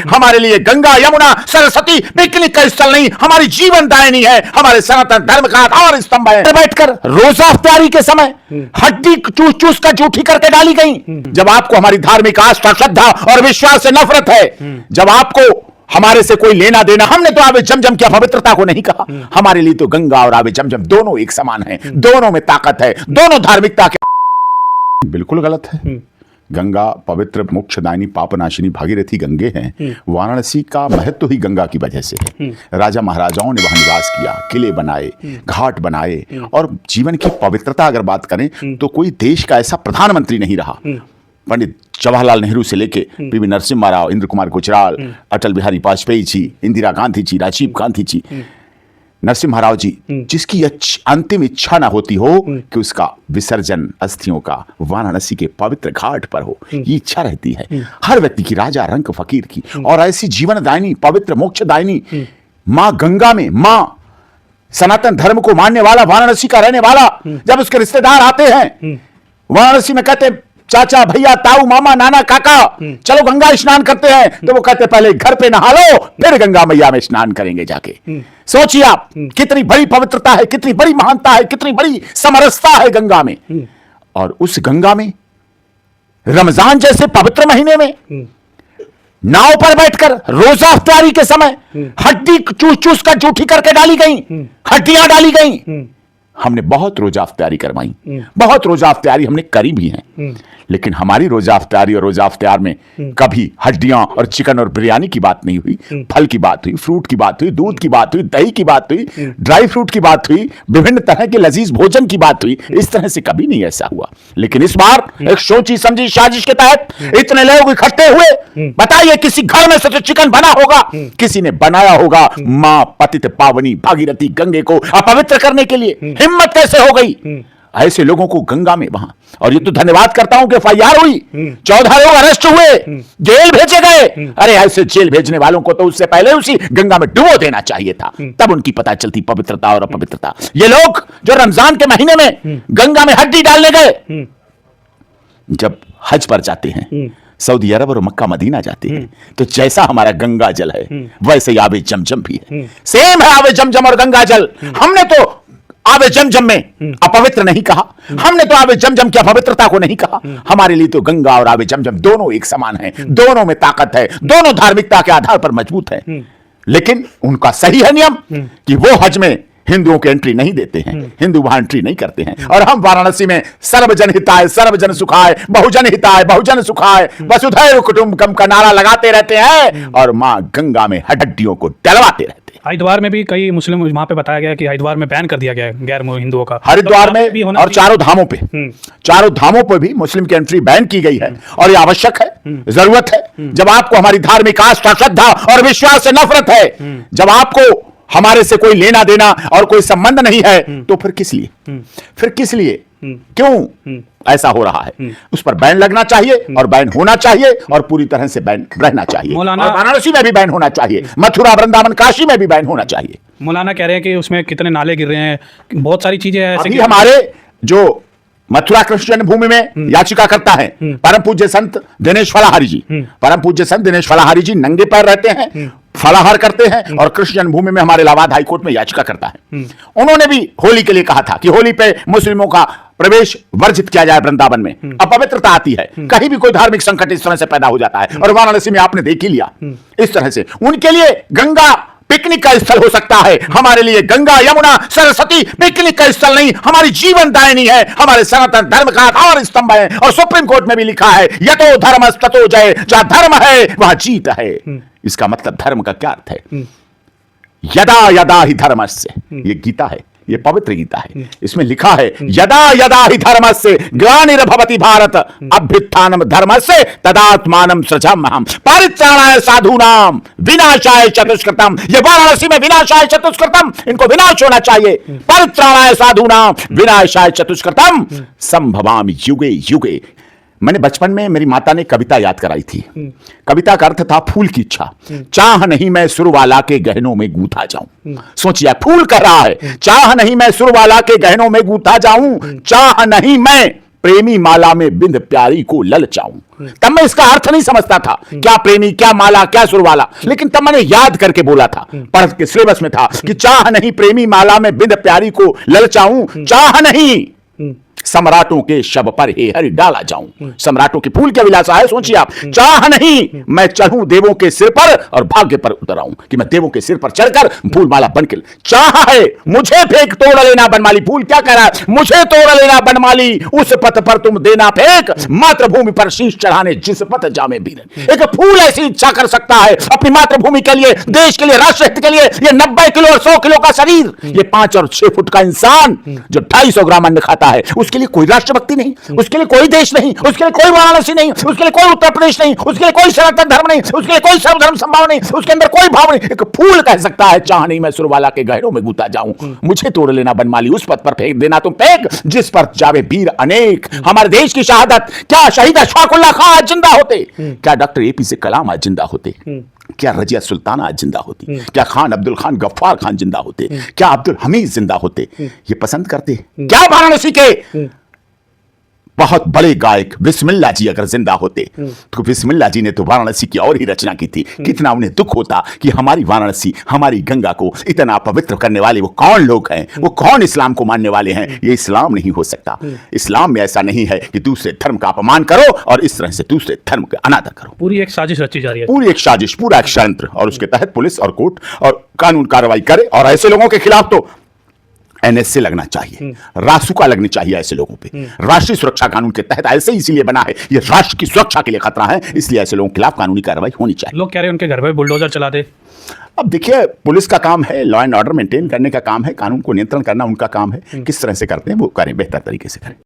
हमारे लिए गंगा यमुना सरस्वती पिकनिक का स्थल नहीं, हमारी जीवन दायिनी है, हमारे सनातन धर्म का आधार स्तंभ है। बैठकर रोजा इफ्तारी के समय हड्डी चूस चूस कर जूठी करके डाली गई। जब आपको हमारी धार्मिक आस्था, श्रद्धा और विश्वास से नफरत है, जब आपको हमारे से कोई लेना देना, हमने तो आबे जमजम की पवित्रता को नहीं कहा। हमारे लिए तो गंगा और आबे जमजम दोनों एक समान हैं, दोनों में ताकत है, दोनों धार्मिकता के बिल्कुल गलत है। गंगा पवित्र मोक्षदायिनी पापनाशिनी भागीरथी गंगे हैं। वाराणसी का महत्व ही गंगा की वजह से है। राजा महाराजाओं ने वहां निवास किया, किले बनाए, घाट बनाए, और जीवन की पवित्रता अगर बात करें तो कोई देश का ऐसा प्रधानमंत्री नहीं रहा, पंडित जवाहरलाल नेहरू से लेके पीवी नरसिम्हा राव, इंद्र कुमार गुजराल, अटल बिहारी वाजपेयी जी, इंदिरा गांधी जी, राजीव गांधी जी, नरसिम्हा राव जी, जिसकी अंतिम इच्छा ना होती हो कि उसका विसर्जन अस्थियों का वाराणसी के पवित्र घाट पर हो, ये इच्छा रहती है हर व्यक्ति की, राजा रंक फकीर की। और ऐसी जीवनदायिनी पवित्र मोक्षदायिनी मां गंगा में, मां सनातन धर्म को मानने वाला, वाराणसी का रहने वाला, जब उसके रिश्तेदार आते हैं वाराणसी में, कहते चाचा, भैया, ताऊ, मामा, नाना, काका, चलो गंगा स्नान करते हैं, तो वो कहते पहले घर पे नहा लो, फिर गंगा मैया में स्नान करेंगे जाके। सोचिए आप, कितनी बड़ी पवित्रता है, कितनी बड़ी महानता है, कितनी बड़ी समरसता है गंगा में। और उस गंगा में रमजान जैसे पवित्र महीने में नाव पर बैठकर रोजा इफ्तारी के समय हड्डी चूस चूस कर जूठी करके डाली गई, हड्डियां डाली गई। हमने बहुत रोजा इफ्तारी करवाई, बहुत रोजा इफ्तारी हमने करी भी हैं, लेकिन हमारी रोजा इफ्तारी और रोजा इफ्तार में कभी हड्डियां और चिकन और बिरयानी की बात नहीं हुई। फल की बात हुई, फ्रूट की बात हुई, दूध की बात हुई, दही की बात हुई, ड्राई फ्रूट की बात हुई, विभिन्न तरह के लजीज भोजन की बात हुई। इस तरह से कभी नहीं ऐसा हुआ। लेकिन इस बार एक सोची समझी साजिश के तहत इतने लोग इकट्ठे हुए। बताइए, किसी घर में से तो चिकन बना होगा, किसी ने बनाया होगा मां पतित पावनी भागीरथी गंगे को अपवित्र करने के लिए। हिम्मत कैसे हो गई ऐसे लोगों को गंगा में वहां। और ये तो धन्यवाद करता हूं कि एफआईआर हुई, 14 लोग अरेस्ट हुए, जेल भेजे गए। अरे ऐसे जेल भेजने वालों को तो उससे पहले उसी गंगा में डुबो देना चाहिए था, तब उनकी पता चलती पवित्रता और अपवित्रता। ये लोग जो रमजान के महीने में गंगा में हड्डी डालने गए, जब हज पर जाते हैं, सऊदी अरब और मक्का मदीना जाते हैं, तो जैसा हमारा गंगा जल है वैसे ही आबे जमजम भी है। सेम है आबे जमजम और गंगा जल। हमने तो आबे जमजम में अपवित्र नहीं कहा, हमने तो आबे जमजम की अपवित्रता को नहीं कहा। हमारे लिए तो गंगा और आबे जमजम दोनों एक समान हैं, दोनों में ताकत है, दोनों धार्मिकता के आधार पर मजबूत है। लेकिन उनका सही है नियम कि वो हज में हिंदुओं को एंट्री नहीं देते हैं, हिंदू वहां एंट्री नहीं करते हैं। और हम वाराणसी में सर्वजन हिताय सर्वजन सुखाय, बहुजन हिताय बहुजन सुखाय, वसुधैव कुटुंबकम का नारा लगाते रहते हैं और मां गंगा में हड्डियों को डलवाते रहते हैं। हरिद्वार में भी कई मुस्लिम, वहां पे बताया गया कि हरिद्वार में बैन कर दिया गया है गैर हिंदुओं का। हरिद्वार में भी और चारों धामों पे, चारों धामों पे भी मुस्लिम की एंट्री बैन की गई है। और ये आवश्यक है, जरूरत है। जब आपको हमारी धार्मिक आस्था, श्रद्धा और विश्वास से नफरत है, जब आपको हमारे से कोई लेना देना और कोई संबंध नहीं है, तो फिर किस लिए, फिर किस लिए, क्यों ऐसा हो रहा है? उस पर बैन लगना चाहिए और बैन होना चाहिए और पूरी तरह से बैन रहना चाहिए। और वाराणसी में भी बैन होना चाहिए, मथुरा, वृंदावन, काशी में भी बैन होना चाहिए। मौलाना कह रहे हैं कि उसमें कितने नाले गिर रहे हैं, बहुत सारी चीजें ऐसे अभी हमारे जो मथुरा कृष्ण जन्मभूमि में याचिका करता है परम पूज्य संत दिनेश फलाहारी जी, परम पूज्य संत दिनेश फलाहारी जी नंगे पैर रहते हैं, फलाहार करते हैं और कृष्ण जन्मभूमि में हमारे इलाहाबाद हाईकोर्ट में याचिका करता है। उन्होंने भी होली के लिए कहा था कि होली पे मुस्लिमों का प्रवेश वर्जित किया जाए वृंदावन में। अपवित्रता आती है, कहीं भी कोई धार्मिक संकट इस तरह से पैदा हो जाता है, और वाराणसी में आपने देख ही लिया इस तरह से। उनके लिए गंगा पिकनिक का स्थल हो सकता है, हमारे लिए गंगा यमुना सरस्वती पिकनिक का स्थल नहीं, हमारी जीवन दायिनी है, हमारे सनातन धर्म का आधार स्तंभ है। और सुप्रीम कोर्ट में भी लिखा है, यतो धर्मस्ततो जय, जहां धर्म है वहां जीत है। इसका मतलब धर्म का क्या अर्थ है? यदा यदा ही धर्मस्य, ये गीता है, ये पवित्र गीता है, इसमें लिखा है यदा यदा ही धर्मस्य ग्लानिर्भवति भारत अभ्युत्थानम धर्मस्य तदात्मानं सृजाम्यहम् परित्राणाय साधूनां विनाशाय चतुष्कृतम्। ये वाराणसी में विनाशाय चतुष्कृतम्, इनको विनाश होना चाहिए। परित्राणाय साधूनां विनाशाय चतुष्कृतम् संभवामि युगे युगे। मैंने बचपन में मेरी माता ने कविता याद कराई थी। कविता का अर्थ था फूल की इच्छा। चाह नहीं मैं सुरवाला के गहनों में गूंथा जाऊं। सोचिए, फूल कर रहा है, चाह नहीं मैं सुरवाला के गहनों में गूंथा जाऊं, चाह नहीं मैं प्रेमी माला में बिंद प्यारी को ललचाऊं। तब मैं इसका अर्थ नहीं समझता था, क्या प्रेमी, क्या माला, क्या सुरवाला, लेकिन तब मैंने याद करके बोला था, पढ़ के सिलेबस में था कि चाह नहीं प्रेमी माला में बिंद प्यारी को ललचाऊं, चाह नहीं सम्राटों के शब पर हे हरि डाला जाऊं। सम्राटों की फूल क्या विलासा है, सोचिए आप। चाह नहीं मैं चढ़ूं देवों के सिर पर और भाग्य पर उतर आऊं, कि मैं देवों के सिर पर चढ़कर फूल माला बनके, चाह है मुझे फेंक तोड़ लेना बनमाली। फूल क्या कह रहा है, मुझे तोड़ लेना बनमाली, उस पथ पर तुम देना फेंक, मातृभूमि पर शीश चढ़ाने जिस पथ जामे बीरन। एक फूल ऐसी इच्छा कर सकता है अपनी मातृभूमि के लिए, देश के लिए, राष्ट्र हित के लिए। ये 90 किलो और 100 किलो का शरीर, ये 5 और 6 फुट का इंसान जो 250 ग्राम अन्न खाता है, उसके लिए कोई राष्ट्रभक्ति नहीं, उसके लिए कोई देश नहीं, उसके लिए कोई वाराणसी नहीं, उसके लिए कोई उत्तर प्रदेश नहीं, उसके लिए कोई सनातन धर्म नहीं, उसके लिए कोई सर्वधर्म संभाव नहीं, उसके अंदर कोई भाव नहीं। एक फूल कह सकता है चाह नहीं मैं सुरवाला के गहरों में गुता जाऊं, मुझे तोड़ लेना बनमाली, उस पथ पर फेंक देना तुम फेंक जिस पर जावे वीर अनेक। हमारे देश की शहादत, क्या शहीद अशफाकुल्लाह खां आज जिंदा होते, क्या डॉक्टर एपीजे कलाम आज जिंदा होते, क्या रजिया सुल्ताना आज जिंदा होती, क्या खान अब्दुल खान गफ्फार खान जिंदा होते, क्या अब्दुल हमीद जिंदा होते, ये पसंद करते। क्या वाराणसी के बहुत बड़े गायक बिस्मिल्लाह जी अगर जिंदा होते, तो बिस्मिल्लाह जी ने तो वाराणसी की और ही रचना की थी। कितना उन्हें दुख होता कि हमारी वाराणसी, हमारी गंगा को इतना पवित्र करने वाले वो कौन लोग हैं, वो कौन इस्लाम को मानने वाले हैं। ये इस्लाम नहीं हो सकता। इस्लाम में ऐसा नहीं है कि दूसरे धर्म का अपमान करो और इस तरह से दूसरे धर्म का अनादर करो। पूरी एक साजिश रची जा रही है, पूरी एक साजिश, पूरा एक षड्यंत्र, और उसके तहत पुलिस और कोर्ट और कानून कार्रवाई करे। और ऐसे लोगों के खिलाफ तो एनएसए लगना चाहिए, रासुका लगनी चाहिए ऐसे लोगों पे। राष्ट्रीय सुरक्षा कानून के तहत ऐसे इसीलिए बना है, ये राष्ट्र की सुरक्षा के लिए खतरा है, इसलिए ऐसे लोगों के खिलाफ कानूनी कार्रवाई होनी चाहिए। लोग कह रहे हैं उनके घर पे बुलडोजर चला दे। अब देखिए, पुलिस का काम है लॉ एंड ऑर्डर मेंटेन करने का काम है, कानून को नियंत्रण करना उनका काम है। किस तरह से करते हैं वो करें, बेहतर तरीके से करें।